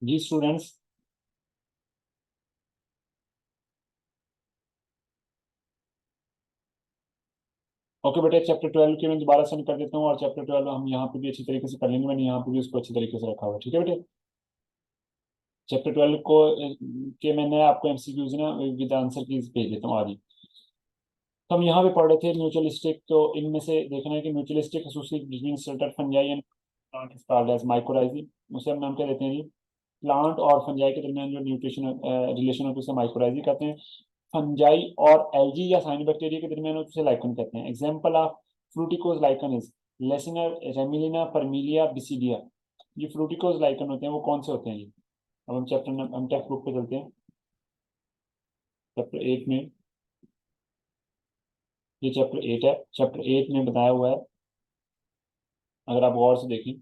जी students, okay बेटे, chapter 12 के मैं दोबारा सेंड कर देता हूँ और चैप्टर 12 हम यहाँ पे भी अच्छी तरीके से कर लेंगे। मैंने यहाँ पे भी उसको अच्छी तरीके से रखा हुआ है। ठीक है बेटे, चैप्टर 12 को के मैंने आपको एमसीक्यूज ना विद आंसर की भेज देता हूँ आज ही। तो हम यहाँ पे पढ़ रहे थे म्यूचुअलिस्टिक, तो इनमें से देखना है कि mutualistic association between certain fungi and plant is called as mycorrhizae. उसे हम नाम क्या देते हैं जी? प्लांट और फंजाई के दरमियान जो न्यूट्रिशन रिलेशन होता है उसे माइकोराइजी कहते हैं। फंजाई और एल्गी या साइनोबैक्टीरिया के दरमियान होता है उसे लाइकन कहते हैं। Example of fruticose lichen is लेसिनर, रेमिलिना, परमिलिया, बिसिडिया। ये फ्रूटिकोज लाइकन होते हैं, वो कौन से होते हैं ये? अब हम टेक्स्ट बुक पे चलते हैं, चैप्टर 8 में। ये चैप्टर 8 है। चैप्टर 8 में बताया हुआ है, अगर आप गौर से देखें,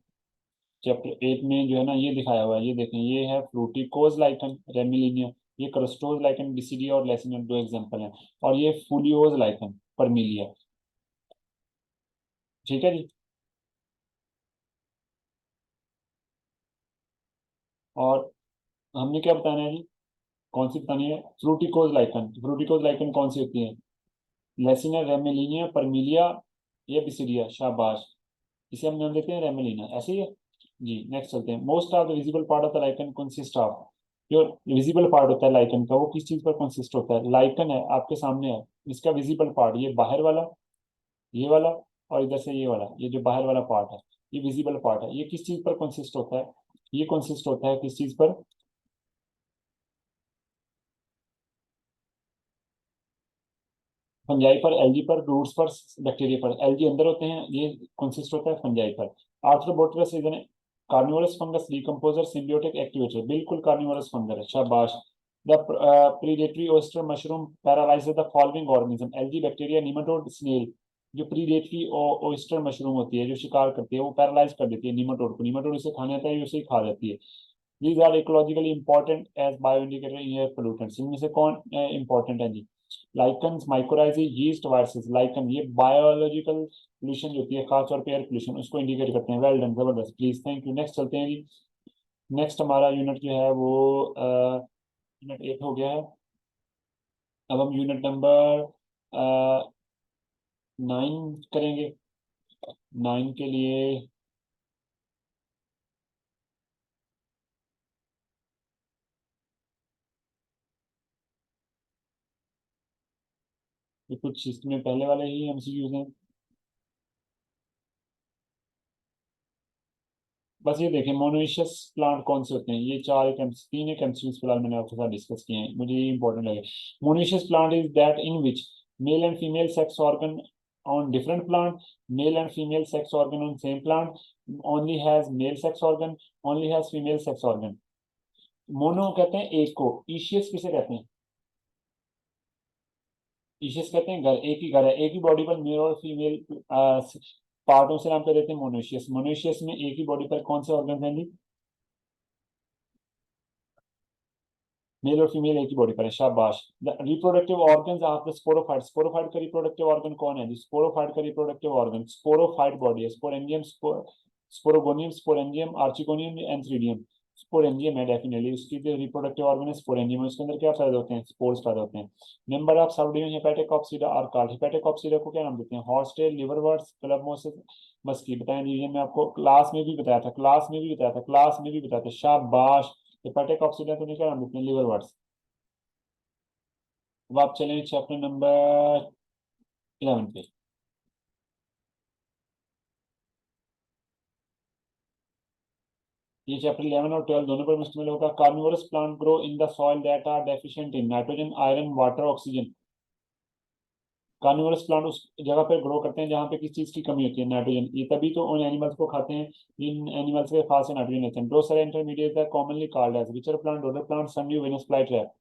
चैप्टर 8 में जो है ना ये दिखाया हुआ है, ये देखें, ये है फ्रूटिकोज लाइकन, रेमिलिनिया। ये क्रस्टोज लाइकन, बिसिडिया और लेसिनिया, दो एग्जांपल हैं। और ये फूलियोज लाइकन, परमिलिया। ठीक है जी। और हमने क्या बताना है जी? कौन सी बतानी है? फ्रूटिकोज लाइकन। फ्रूटिकोज लाइकन कौन सी होती है? लेसिनिया, रेमिलिनिया, परमिलिया या बिसिडिया। शाबाश, इसे हम नाम देते हैं रेमिलिना, ऐसे ही है जी। नेक्स्ट चलते हैं। Most of the visible part of the lichen consist of. जो विजिबल पार्ट होता है लाइकन का, वो किस चीज पर कंसिस्ट होता है? लाइकन है आपके सामने है, इसका विजिबल पार्ट ये बाहर वाला, ये वाला, और इधर से ये वाला, ये जो बाहर वाला पार्ट है, ये विजिबल पार्ट है। ये किस चीज पर कंसिस्ट होता है? ये कंसिस्ट होता है किस चीज पर? फंजाई पर, एल्गी पर, रूट्स पर, बैक्टीरिया पर। एल्गी अंदर होते हैं, ये कंसिस्ट होता है फंजाई पर। Arthrobotrys is an carnivorous fungus, decomposer, symbiotic activator. बिल्कुल कार्निवोरस फंगस है, शाबाश। The predatory oyster mushroom paralyses the following organism: algae, bacteria, nematode, snail. जो प्रीडेटरी ओस्टर मशरूम होती है, जो शिकार करती है, वो पैरालाइज कर देती है निमाटोड को। निमाटोड उसे खाने आता है, ये उसे ही खा जाती है। These are ecologically important as bioindicator in air pollutants। इनमें से कौन इंपॉर्टेंट है जी? Lichens, mycorrhizae, yeast, viruses. Lichen ये बायोलॉजिकल पोल्यूशन जो होती है, खासतौर पे एयर पोल्यूशन, उसको इंडिकेट करते हैं। वेल डन, जबरदस्त, प्लीज, थैंक यू। नेक्स्ट चलते हैं जी। नेक्स्ट हमारा यूनिट जो है वो यूनिट 8 हो गया है। अब हम यूनिट नंबर 9 करेंगे। 9 के लिए ये कुछ इसमें पहले वाले ही एमसीक्यूज हैं। बस ये देखें, मोनोइशियस प्लांट कौन से होते हैं? ये तीन एक एमसीक्यूज फिलहाल मैंने आपके साथ डिस्कस किए हैं, मुझे ये इंपॉर्टेंट लगे। Monoecious plant is that in which male and female sex organ on different plant, male and female sex organ on same plant, only has male sex organ, only has female sex organ. Mono कहते हैं एक को, ईशियस किसे कहते हैं? ईशियस कहते हैं घर, एक ही घर है, एक ही बॉडी पर मेल और फीमेल पार्टों से नाम कर देते हैं मोनोइशियस। मोनोइशियस में एक ही बॉडी पर कौन से ऑर्गन हैं जी? मेल और फीमेल एक ही बॉडी पर है, शाबाश। The reproductive organs of the sporophyte. Sporophyte का रिप्रोडक्टिव ऑर्गन कौन है? स्पोरोफाइट का रिप्रोडक्टिव ऑर्गन, स्पोरोफाइट बॉडी है। Sporangium, sporogonium, sporangium, archegonium, antheridium. Sporangium है डेफिनेटली, उसकी जो रिप्रोडक्टिव ऑर्गन है स्पोरेंजियम, उसके अंदर क्या पैदा होते हैं? स्पोर्स पैदा होते हैं। Member of sub division hepaticopsida are called. Hepaticopsida को क्या नाम देते हैं? Horsetail, liverworts, club mosses, musci. बताएं दीजिए, मैं आपको क्लास में भी बताया था, क्लास में भी बताया था, क्लास में भी बताया था, शाबाश। हेपेटिक ऑक्सीडेंट तो नहीं, क्या नाम देते हैं? लिवरवर्ट्स। अब आप चलें चैप्टर नंबर 11 पे। ये चैप्टर 11 और 12 दोनों पर मुश्तमिल होगा। Carnivorous plant grow in the soil that are deficient in nitrogen, iron, water, oxygen. Carnivorous plant उस जगह पर ग्रो करते हैं जहाँ पे किस चीज की कमी होती है? नाइट्रोजन। ये तभी तो उन एनिमल्स को खाते हैं इन एनिमल्स के खास नाइट्रोजन लेते हैं। Drosera intermediate commonly called as pitcher plant, dodder plant, sundew, Venus fly trap.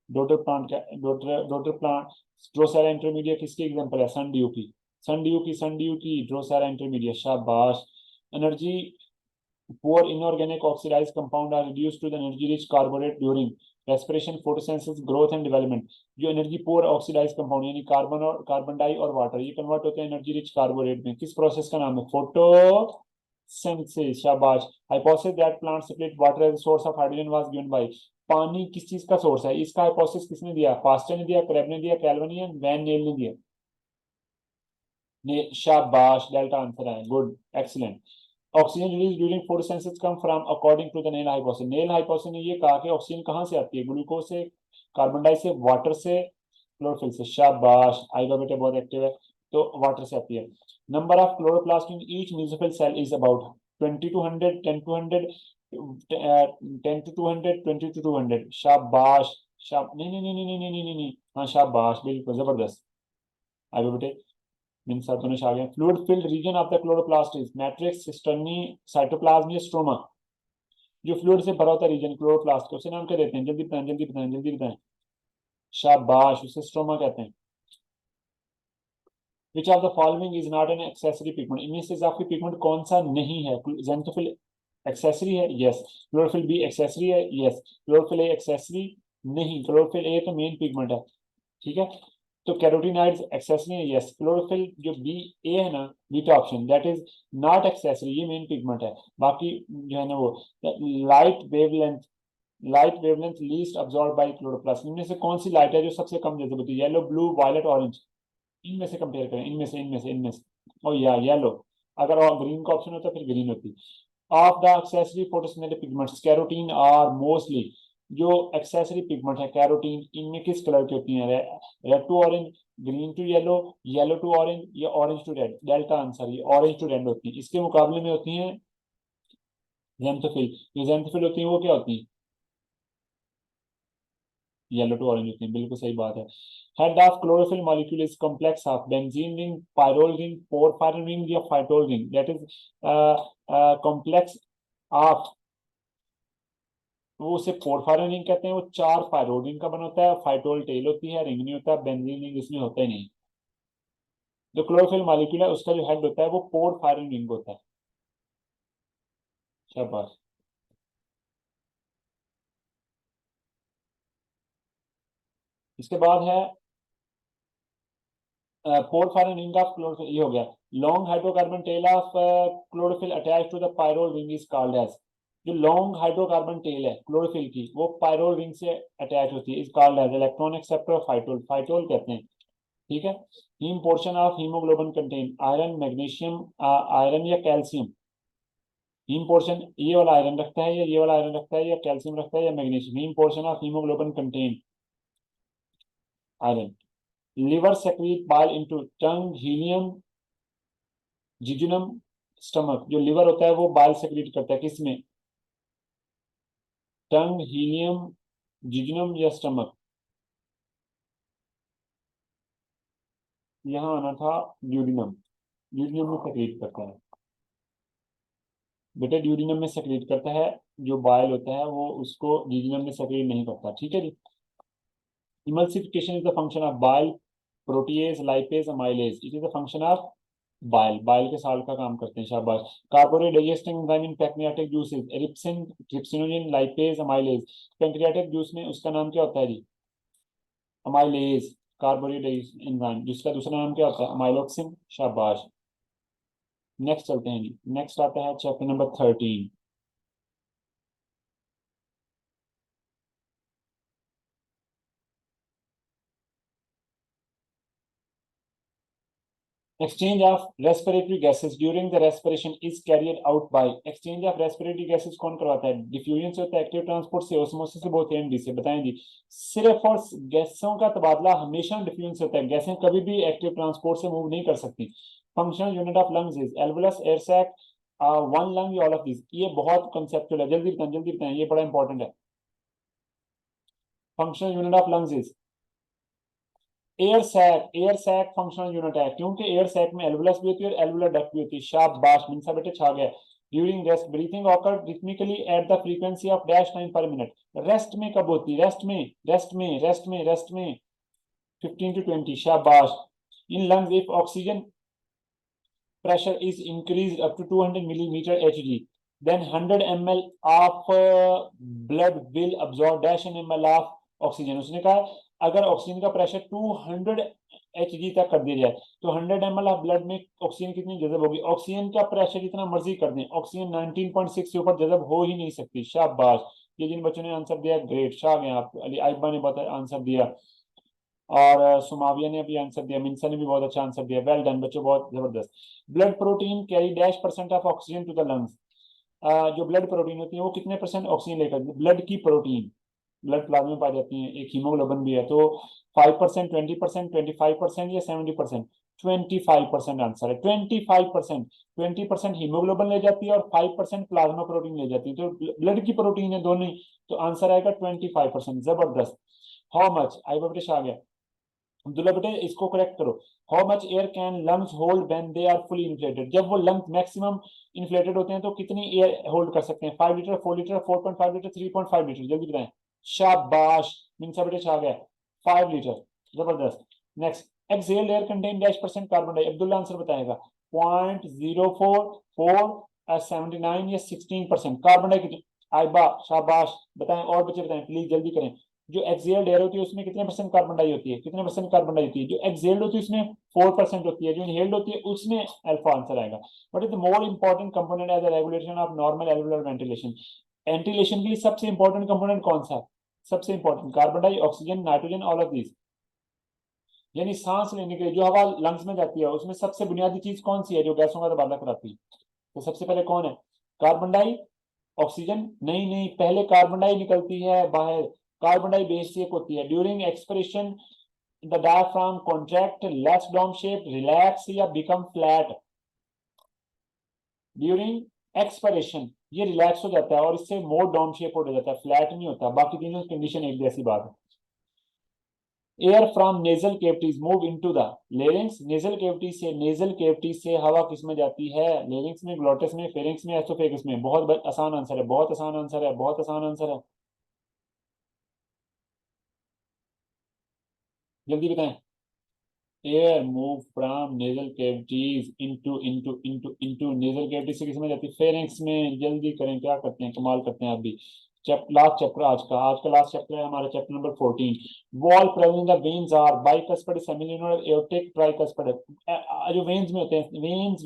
Dodder plant का dodder dodder plant, drosera intermediate किसकी एग्जांपल है? सनड्यू की, सनड्यू की ड्रोसेरा इंटरमीडिएट, शाबाश। Energy poor inorganic oxidized compound are reduced to the energy rich carbohydrate during respiration, photosynthesis, growth and development। जो energy पोर oxidise compound यानी carbon die और water, ये convert होते हैं एनर्जी रिच कार्बोरेट में। किस प्रोसेस का नाम है? फोटो photosynthesis, शाबाश। hypothesis that plant split water as a source of hydrogen was given by, पानी किस चीज का सोर्स है, इसका हाइपोथेसिस किसने दिया, पास्टर ने दिया, क्रेब ने दिया, कैल्विन, वैन नेल ने दिया, ने, शाबाश, डेल्टा आंसर है, good, excellent. Oxygen release during photosynthesis come from according to the Niel hypothesis, Niel hypothesis ने ये कहा कि ऑक्सीजन कहां से आती है, ग्लूकोज से, कार्बन डाइऑक्साइड से, वाटर से, क्लोरोफिल से, शाबाश, आएगा बेटे, बहुत एक्टिव है, तो वाटर से आती है। Number of chloroplast in each mesophyll cell is about 20 to 100, 10 to 100, 10 to 200, 20 to 200, शाबाश, नहीं नहीं नहीं नहीं नहीं नहीं नहीं नहीं, हाँ शाबाश, बिल्कुल जबरदस्त, आगे बेटे, मीन दोनों आ गए। Fluid filled region of the chloroplast is matrix, cisternae, cytoplasm या स्ट्रोमा, जो फ्लूइड से भरा होता है रीजन क्लोरोप्लास्ट का, उसे नाम क्या देते हैं, जल्दी बताएं जल्दी बताएं जल्दी बताएं, शाबाश, उसे स्ट्रोमा कहते हैं। विच of the following is not an accessory pigment, इनमें से आपकी पिगमेंट कौन सा नहीं है, ज़ैंथोफिल एक्सेसरी है, यस, क्लोरोफिल बी एक्सेसरी है, यस, क्लोरोफिल ए एक्सेसरी नहीं, क्लोरोफिल ए तो मेन पिगमेंट है, ठीक है, तो कैरोटीनॉइड्स एक्सेसरी है, यस, क्लोरोफिल जो बी ए है ना, beta option, that is not accessory, ये मेन पिगमेंट है, बाकी जो है ना वो light wavelength, light wavelength least absorb by chloroplast, इनमें से कौन सी लाइट है जो सबसे कम जल्दी होती है, येलो, ब्लू, वायलेट, ऑरेंज, इनमें से कंपेयर करें, इनमें से और या येलो, अगर और ग्रीन का ऑप्शन होता फिर ग्रीन होती। Of the accessory photosynthetic pigments carotene are mostly, जो एक्सेसरी पिगमेंट है कैरोटीन, इनमें किस कलर की होती है, red to orange, green to yellow, yellow to orange या orange to red, delta answer ये ऑरेंज टू रेड होती है, इसके मुकाबले में होती है ज़ैंथोफिल, जो ज़ैंथोफिल होती है वो क्या होती है, येलो टू ऑरेंज होती है, बिल्कुल सही बात है। Head of chlorophyll molecule is complex of benzene ring, pyrrole ring, porphyrin ring या phytol ring, that is complex of, वो उसे पोरफायरिन रिंग कहते हैं, वो 4 पायरोल रिंग का बना होता है, फाइटोल टेल होती है, रिंग नहीं होता, बेंजीन रिंग इसमें होता ही नहीं। जो क्लोरोफिल मॉलिक्यूल है उसका जो हेड होता है वो पोरफायरिन रिंग होता है, शाबाश। इसके बाद है पोरफायरिन रिंग ऑफ क्लोरोफिल, ये हो गया। Long hydrocarbon tail of chlorophyll attach to the pyrrole ring is called as, जो लॉन्ग हाइड्रोकार्बन टेल है क्लोरोफिल की वो पायरोल रिंग से अटैच होती है, is called as electron acceptor phytol, phytol कहते हैं, ठीक है। Haem portion of haemoglobin contain iron, magnesium, iron या कैल्शियम, हीम पोर्शन ये वाला आयरन रखता है या ये वाला आयरन रखता है या कैल्शियम रखता है या magnesium, heme portion of haemoglobin contain iron. Liver secrete bile into tongue, ileum, jejunum, stomach, जो लिवर होता है वो बाइल सेक्रीट करता है किसमें, टंग, हीलियम, जिजुनम या स्टमक, यहाँ आना था ड्यूडिनम, ड्यूडिनम में सेक्रीट करता है बेटा, ड्यूडिनम में सेक्रीट करता है, जो बाइल होता है वो उसको ड्यूडिनम में सेक्रीट नहीं करता, ठीक है जी। Emulsification is the function of bile, protease, lipase, amylase, it is the function of bile, bile के साल का काम करते हैं, शाबाश। Carbohydrate digesting enzyme in pancreatic juices, erepsin, trypsinogen, lipase, amylase, pancreatic juice में उसका नाम क्या होता है जी, अमाइलेज, कार्बोरेट एंजाइम, जिसका दूसरा नाम क्या होता है, अमाइलोक्सिन, शाबाश। नेक्स्ट चलते हैं जी, नेक्स्ट आता है chapter number 13। Exchange of respiratory gases during the respiration is carried out by, exchange of respiratory gases कौन करवाता है, डिफ्यूजन से होता है, एक्टिव ट्रांसपोर्ट से, ओस्मोसिस से, बहुत एमडी से, बताएं जी। सिर्फ और गैसों का तबादला हमेशा डिफ्यूजन से होता है, गैसें कभी भी एक्टिव ट्रांसपोर्ट से मूव नहीं कर सकती। Functional unit of lungs is alveolus, air sac, one lung, all of this, ये बहुत कंसेप्चुअल है, जल्दी बताएं, ये बड़ा इंपॉर्टेंट है। Functional unit of lungs is air sac, air sac functional unit है, क्योंकि एयर सैक में एल्वुलस भी होती है और एल्वुलर डक्ट भी होती है, शाबाश, मिनसा बेटे छा गया। During rest breathing occur rhythmically at the frequency of dash time per minute, rest में कब होती है, रेस्ट में 15 to 20, शाबाश। In lungs if oxygen pressure is increased up to 200 millimeter Hg, then 100 ml of blood will absorb dash an ml of oxygen, उसने कहा अगर oxygen का प्रेशर 200 Hg तक कर दिया जाए तो 100 ml ऑफ ब्लड में ऑक्सीजन कितनी जज़ब होगी? ऑक्सीजन का प्रेशर जितना मर्जी कर दें, ऑक्सीजन 19.6 से ऊपर जज़ब हो ही नहीं सकती। शाबाश, ये जिन बच्चों ने आंसर दिया ग्रेट, शाह आप। अली आइबा ने बहुत आंसर दिया और सुमाविया ने भी आंसर दिया, मिनसा ने भी बहुत अच्छा आंसर दिया। वेल डन बच्चों, बहुत जबरदस्त। Blood protein carry dash percent of oxygen to the lungs. जो ब्लड प्रोटीन होती है वो कितने परसेंट ऑक्सीजन लेकर, ब्लड की प्रोटीन ब्लड प्लाज्मा में पाई जाती है, एक हीमोग्लोबिन भी है, तो 5%, 20%, 25% या 70%? 25% आंसर है, 25%। 20% हीमोग्लोबिन ले जाती है और 5% प्लाज्मा प्रोटीन ले जाती है, तो ब्लड की प्रोटीन है दोनों ही, तो आंसर आएगा 25%। जबरदस्त। हाउ मच, आई बेटे आ गया अब्दुल्ला बेटे, इसको करेक्ट करो। How much air can lungs hold when they are fully inflated? जब वो लंग्स मैक्सिमम इन्फ्लेटेड होते हैं तो कितनी एयर होल्ड कर सकते हैं? 5 लीटर, 4 लीटर, 4.5 लीटर, 3.5 लीटर? जल्दी बताएं। शाबाश, मिनसा बेटे छा गया, 5 लीटर। जबरदस्त। Next, exhaled air contain dash percent carbon dioxide? Abdullah answer बताएगा। 0.04, 79 या 16% कार्बन डाइऑक्साइड। आइबा शाबाश, बताएं और बच्चे बताएं प्लीज जल्दी करें। जो एक्सहेल्ड एयर होती है उसमें कितने परसेंट कार्बन डाई होती है? कितने परसेंट कार्बन डाई होती है? जो एक्सहेल्ड होती है उसमें 4% होती है, जो इनहेल्ड होती है उसमें अल्फा आंसर आएगा। What is the more important component as a regulation of normal alveolar ventilation? Ventilation के लिए सबसे इंपॉर्टेंट कंपोनेंट कौन सा है? सबसे important carbon dioxide, nitrogen, all of these. यानी सांस लेने के लिए जो हवा लंग्स में जाती है उसमें सबसे बुनियादी चीज कौन सी है जो गैसों का तबादला कराती है? तो सबसे पहले कौन है? Carbon dioxide? नहीं नहीं, पहले कार्बन डाई निकलती है बाहर। कार्बन डाई बेस एक होती है। During expiration the diaphragm contract, less dome shape, relax या बिकम फ्लैट? ड्यूरिंग एक्सपिरेशन ये रिलैक्स हो जाता है और इससे मोर डोम शेप हो जाता है, फ्लैट नहीं होता। बाकी तीनों कंडीशन एक जैसी बात है। Air from nasal cavities move into the larynx. Nasal cavity से हवा किस में जाती है? लेरिंग्स में, ग्लोटिस में, फेरिंग्स में, एसोफेगस में? बहुत आसान आंसर है, बहुत आसान आंसर है, बहुत आसान आंसर है। जल्दी बताएं। Air move from nasal cavities into nasal cavity से किसमें जाती है? फेरिंग्स में। जल्दी करें, क्या करते हैं, कमाल करते हैं आप भी। लास्ट चैप्टर आज का लास्ट चैप्टर है हमारा, chapter number 14। Valve present the veins are bicuspid, semilunar, aortic, tricuspid. जो वेन्स में होते हैं, वेन्स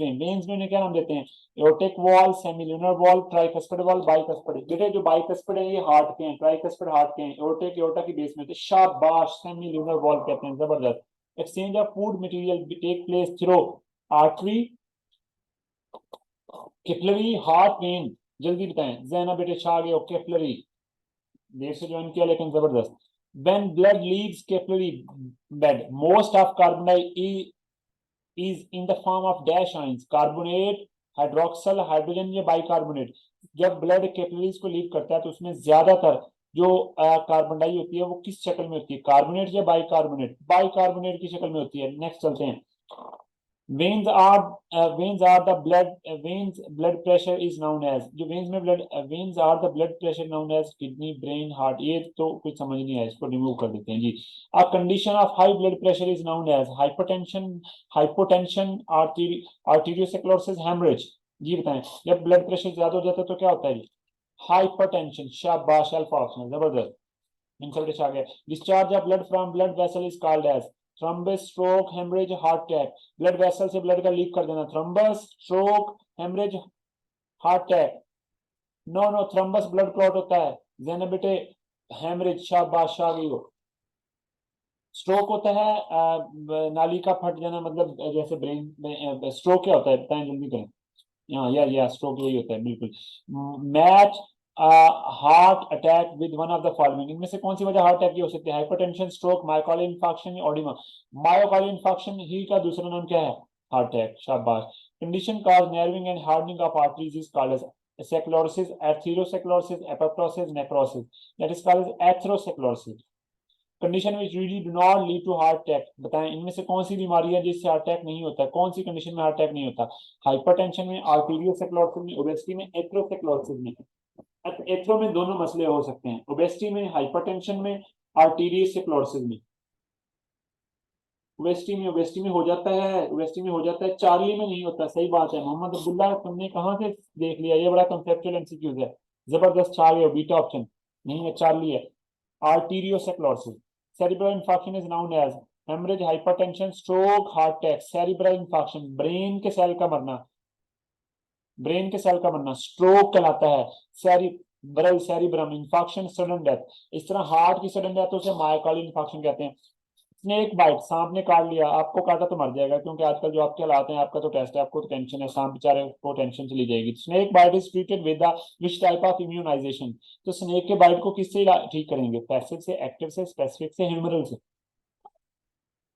में उन्हें क्या नाम देते हैं? Aortic valve, semilunar valve, tricuspid valve, bicuspid. बेटे जो बाइकस्पड है ये हार्ट के हैं, ट्राइकस्पड हार्ट के हैं, एओर्टिक एओर्टा की बेस में होते हैं। शाबाश, सेमिल्यूनर वॉल कहते हैं। जबरदस्त। Exchange of food material take place through artery, capillary, heart, when? जल्दी बताएं। जैना बेटे छा गए हो, कैपिलरी। देर से ज्वाइन किया लेकिन जबरदस्त। When blood leaves capillary bed, most of carbonate is in the form of dash ions, carbonate, hydroxyl, hydrogen या बाइकार्बोनेट? जब ब्लड कैपिलरीज को लीव करता है तो उसमें ज्यादातर जो कार्बन डाई होती है वो किस शक्ल में होती है? कार्बोनेट या बाइकार्बोनेट? बाइकार्बोनेट की शक्ल में होती है। नेक्स्ट चलते हैं। veins are the blood veins blood pressure is known as, जो veins are the blood pressure known as kidney, brain, heart? ये तो कुछ समझ नहीं है, इसको रिमूव कर देते हैं जी। a condition of high blood pressure is known as hypotension, arteriosclerosis, hemorrhage? जी बताएं। जब ब्लड प्रेशर ज्यादा हो जाता है तो क्या होता है जी? हाइपरटेंशन। शाबाश, अल्फा ऑप्शन जबरदस्त। इंसल्ट आ गया। Discharge of blood from blood vessel is called as thrombus, stroke, haemorrhage, heart attack? Blood vessel से ब्लड का लीक कर देना, thrombus, stroke, haemorrhage, heart attack? No no, thrombus blood clot होता है। जैनब बेटे हेमरेज, शाबाश आ गई हो। स्ट्रोक होता है नाली का फट जाना, मतलब जैसे ब्रेन में। स्ट्रोक क्या होता है बताएं जल्दी करें। हाँ या स्ट्रोक यही होता है बिल्कुल। Match heart attack with one of the following, इनमें से कौन सी वजह हार्ट अटैक की हो सकती है? Hypertension, stroke, myocardial infarction, oedema? Myocardial infarction ही का दूसरा नाम क्या है? Heart attack. शाबाश। Condition cause narrowing and hardening of arteries is called as sclerosis, atherosclerosis, apoptosis, necrosis? That is called as atherosclerosis. Condition which usually do not lead to heart attack, बताएं इनमें से कौन सी बीमारी है जिससे हार्ट अटैक नहीं होता? कौन सी कंडीशन में हार्ट अटैक नहीं होता? हाइपरटेंशन में, आर्टीरियोसेक्लोसिस में, ओबेसिटी में, एथेरोसेक्लोसिस में? एथरो में दोनों मसले हो सकते हैं, ओबेसिटी में, हाइपरटेंशन में, आर्टीरियोसेक्लोसिस में। ओबेसिटी में हो जाता है, ओबेसिटी में हो जाता है, चार्ली में नहीं होता। सही बात है मोहम्मद अब्दुल्ला, तुमने कहां से देख लिया? ये बड़ा कंसेप्चुअल एमसीक्यूज है। जबरदस्त, चार्ली हो, बीटा ऑप्शन नहीं है, चार्ली है। Arteriosclerosis. Cerebral infarction is known as haemorrhage, hypertension, stroke, heart attack, cerebral infarction, brain के सेल का मरना, ब्रेन के सेल का मरना स्ट्रोक कहलाता है। Cerebral, cerebrum infarction, sudden death. इस तरह हार्ट की सडन डेथ उसे मायोकार्डियल इंफाक्शन कहते हैं। स्नेक बाइट, सांप ने काट लिया, आपको काटा तो मर जाएगा, क्योंकि आजकल जो आपके हालात हैं, आपका तो टेस्ट है, आपको तो टेंशन है, सांप बेचारे को टेंशन चली जाएगी। Snake bite is treated with which type of immunisation? तो स्नेक के बाइट को किससे ठीक करेंगे? पैसिव से, एक्टिव से, स्पेसिफिक से, ह्यूमरल से?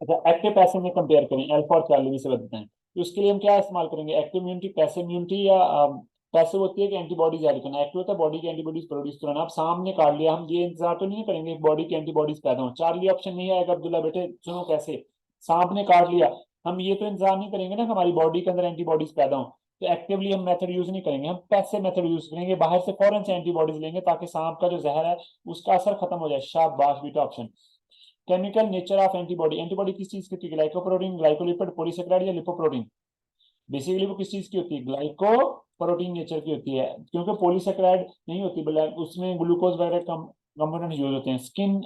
अच्छा, एक्टिव पैसिव में कंपेयर करें, अल्फा और चार्ली से बताते हैं। तो उसके लिए हम क्या इस्तेमाल करेंगे? एक्टिव इम्यूनिटी, पैसिव इम्यूनिटी, या पैसिव होती है कि एंटीबॉडीज ऐड करना, एक्टिव होता है बॉडी की एंटीबॉडीज प्रोड्यूस करना। आप सामने काट लिया, हम ये इंतजार तो नहीं करेंगे बॉडी की एंटीबॉडीज पैदा हो। चार्ली ऑप्शन नहीं आएगा अब्दुल्ला बेटे, सुनो कैसे। सांप ने काट लिया, हम ये तो इंतजार नहीं करेंगे ना हमारी बॉडी के अंदर एंटीबॉडीज पैदा हो। तो एक्टिवली हम मेथड यूज नहीं करेंगे, हम पैसिव मेथड यूज करेंगे, बाहर से फौरन से एंटीबॉडीज लेंगे ताकि सांप का जो जहर है उसका असर खत्म हो जाए। शाबाश बेटा, option. Chemical nature of antibody, antibody किस चीज की होती है? ग्लाइकोप्रोटीन, ग्लाइकोलिपिड, पॉलीसेकेराइड या लिपोप्रोटीन? बेसिकली वो किस चीज की होती है? ग्लाइकोप्रोटीन नेचर की होती है, क्योंकि पॉलीसेकेराइड नहीं होती, उसमें ग्लूकोज वगैरह कंपोनेंट यूज होते हैं। Skin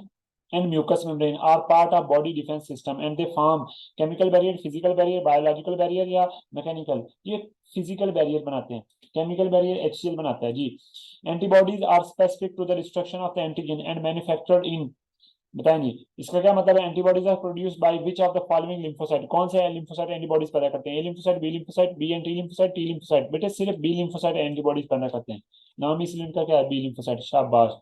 and mucous membrane are part of body defence system and they form chemical barrier, physical barrier, biological barrier या मैकेनिकल? ये फिजिकल बैरियर बनाते हैं, केमिकल बैरियर एचसीएल बनाता है जी। Antibodies are specific to the destruction of the antigen and manufactured in, बताएं जी। इसका क्या मतलब है? Antibodies are produced by which of the following lymphocyte? कौन से लिम्फोसाइट एंटीबॉडीज पैदा करते हैं? ए lymphocyte, B lymphocyte, B anti lymphocyte, T lymphocyte? बेटे सिर्फ बी लिम्फोसाइट एंटीबॉडीज पैदा करते हैं, नाम इसलिए इनका क्या है? B lymphocyte. शाबाश।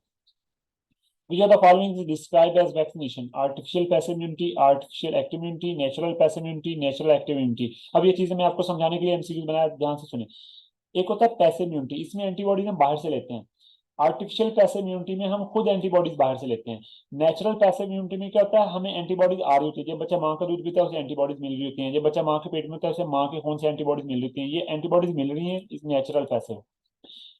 Which of the following is described as vaccination? Artificial passive immunity, artificial active immunity, natural passive immunity, natural active immunity? अब ये चीजें मैं आपको समझाने के लिए एमसीक्यू बनाया, ध्यान से सुने। एक होता है पैसिव इम्यूनिटी, इसमें एंटीबॉडीज हम बाहर से लेते हैं। आर्टिफिशियल पैसिव इम्यूनिटी में हम खुद एंटीबॉडीज बाहर से लेते हैं। नेचुरल पैसिव इम्यूनिटी में क्या होता है? हमें एंटीबॉडीज आ रही होती है, जब बच्चा माँ का दूध पीता है उसे एंटीबॉडीज मिल रही होती हैं, जब बच्चा माँ के पेट में होता है उसे माँ के खून से एंटीबॉडीज मिल रही होती हैं, ये एंटीबॉडीज मिल रही हैं इस नेचुरल पैसिव।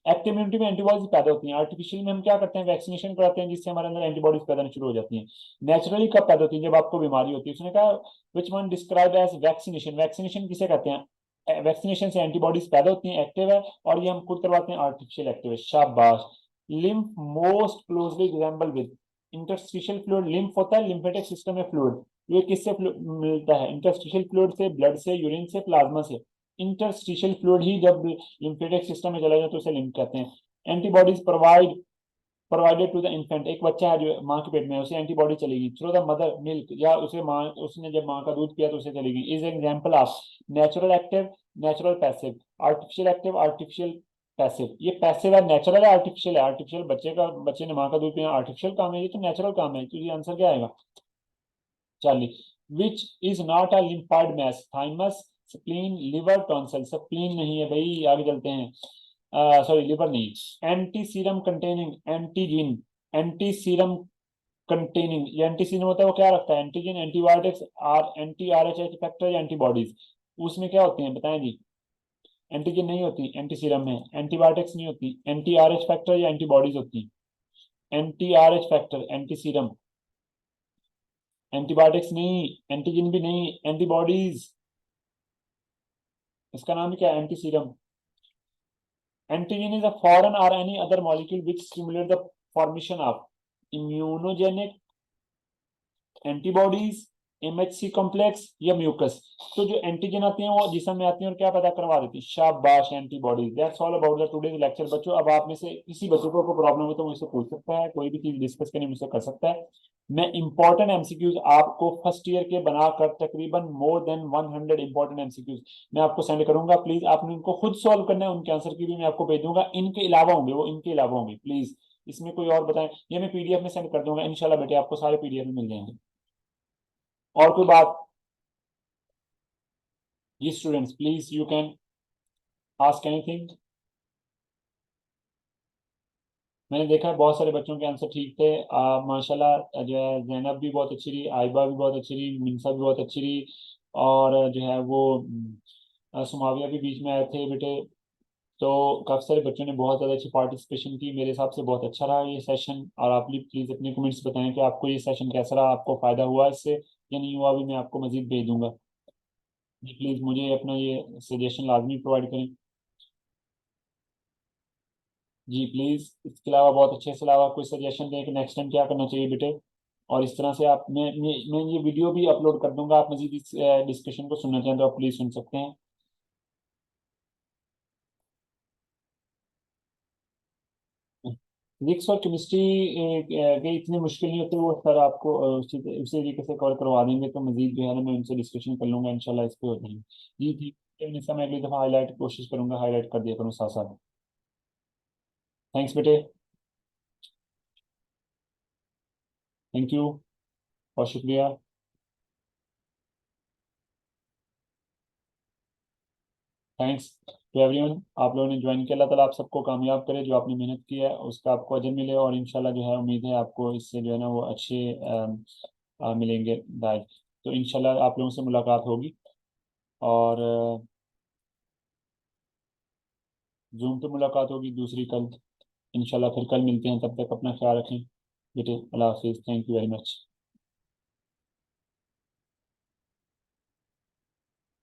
एक्टिव इम्यूनिटी में एंटीबॉडीज पैदा होती हैं। आर्टिफिशियल में हम क्या करते हैं? वैक्सीनेशन कराते हैं जिससे हमारे अंदर एंटीबॉडीज पैदा होनी शुरू हो जाती हैं। नेचुरली कब पैदा होती है? जब आपको बीमारी होती है। उसने कहा which one describe as vaccination? Vaccination किसे कहते हैं? वैक्सीनेशन से एंटीबॉडीज पैदा होती हैं, एक्टिव है, और ये हम खुद करवाते हैं, आर्टिफिशियल एक्टिव है। शाबाश। Lymph most closely resemble with interstitial fluid. Lymph होता है लिम्फेटिक सिस्टम में फ्लूइड, ये किससे मिलता है? इंटरस्टिशियल फ्लूइड से, ब्लड से, यूरिन से, प्लाज्मा से। इंटरस्टिशियल फ्लूइड ही जब लिम्फेटिक सिस्टम में चला जाए तो उसे लिम्फ कहते हैं। Antibodies provided to the infant, एक बच्चा है जो माँ के पेट में है उसे एंटीबॉडी चलेगी थ्रू द मदर मिल्क, या उसे माँ, उसने जब माँ का दूध पिया तो उसे चलेगी। Is example of natural active, natural passive, artificial active, artificial passive. ये पैसिव है, नेचुरल है, आर्टिफिशियल है। आर्टिफिशियल बच्चे ने माँ का दूध पिया, आर्टिफिशियल काम है, ये तो नेचुरल काम है। तो ये आंसर क्या आएगा? चलिए, which is not a lymphoid mass? Thymus, spleen, liver, tonsil? Spleen नहीं है भाई, आगे चलते हैं। सॉरी, लिवर नहीं। Anti serum containing antigen, anti serum containing, ये एंटी सीरम होता है वो क्या रखता है? Antigen, antibiotics, or anti R H एच फैक्टर या एंटीबॉडीज? उसमें क्या होती है बताएं जी? एंटीजन नहीं होती एंटी सीरम में, एंटीबायोटिक्स नहीं होती, एंटी आर एच फैक्टर या एंटीबॉडीज होती? Anti R H factor, anti serum, antibiotics नहीं, एंटीजन भी नहीं, एंटीबॉडीज। इसका नाम क्या है? Anti serum. Antigen is a foreign or any other molecule which stimulate the formation of immunogenic antibodies, MHC complex या म्यूकस? तो जो एंटीजन आती हैं वो जिसम में आती हैं और क्या पैदा करवा देती है? शाबाश, antibodies. That's all about the today's lecture बच्चों। अब आप में से किसी बच्चे को प्रॉब्लम हो तो मुझसे पूछ सकता है, कोई भी चीज डिस्कस करनी मुझसे कर सकता है। मैं इंपॉर्टेंट एमसीक्यूज आपको फर्स्ट ईयर के बनाकर तकरीबन मोर देन 100 इंपॉर्टेंट एमसीक्यूज मैं आपको सेंड करूंगा। प्लीज आपने उनको खुद सॉल्व करना है, उनके आंसर की भी मैं आपको भेज दूंगा। इनके अलावा होंगे वो, इनके अलावा होंगे प्लीज। इसमें कोई और बताएं, ये मैं पीडीएफ में सेंड कर दूंगा इंशाल्लाह बेटे, आपको सारे पीडीएफ में मिल जाएंगे। और कोई बात? जी students, please you can ask anything. मैंने देखा है बहुत सारे बच्चों के आंसर ठीक थे। माशाल्लाह जो है जैनब भी बहुत अच्छी रही, आइबा भी बहुत अच्छी रही, मिनसा भी बहुत अच्छी रही, और जो है वो सुमाविया भी बीच में आए थे बेटे। तो काफ़ी सारे बच्चों ने बहुत ज़्यादा अच्छी पार्टिसिपेशन की, मेरे हिसाब से बहुत अच्छा रहा ये सेशन। और आप प्लीज़ अपने कमेंट्स बताएं कि आपको ये सेशन कैसा रहा, आपको फ़ायदा हुआ इससे या नहीं हुआ, अभी मैं आपको मज़ीद भेज दूंगा। जी प्लीज़ मुझे अपना ये सजेशन लाजमी प्रोवाइड करें। जी प्लीज़, इसके अलावा बहुत अच्छे से अलावा कोई सजेशन दें कि नेक्स्ट टाइम क्या करना चाहिए बेटे। और इस तरह से आप मैं ये वीडियो भी अपलोड कर दूंगा, आप मजीद इस डिस्कशन को सुनना चाहें तो आप प्लीज सुन सकते हैं। फिजिक्स और केमिस्ट्री के इतनी मुश्किल नहीं होती, वो सर आपको उसी तरीके से कवर करवा देंगे, तो मजीद जो है ना मैं उनसे डिस्कशन कर लूंगा, इंशाल्लाह इस पे हो जाएंगे। जी जी, निशा मैं अगली दफ़ा हाईलाइट कोशिश करूंगा, हाईलाइट कर दिया करूँ साथ साथ। थैंक्स बेटे। Thank you. बहुत शुक्रिया। थैंक्स टू एवरीवन, आप लोगों ने ज्वाइन किया। अल्लाह ताला आप सबको कामयाब करे, जो आपने मेहनत की है उसका आपको अजर मिले, और इंशाल्लाह जो है उम्मीद है आपको इससे जो है ना वो अच्छे मिलेंगे दायरे। तो इंशाल्लाह आप लोगों से मुलाकात होगी, और जूम पे मुलाकात होगी दूसरी कल, इंशाल्लाह फिर कल मिलते हैं। तब तक अपना ख्याल रखें बेटे, अल्लाह हाफिज़, थैंक यू वेरी मच।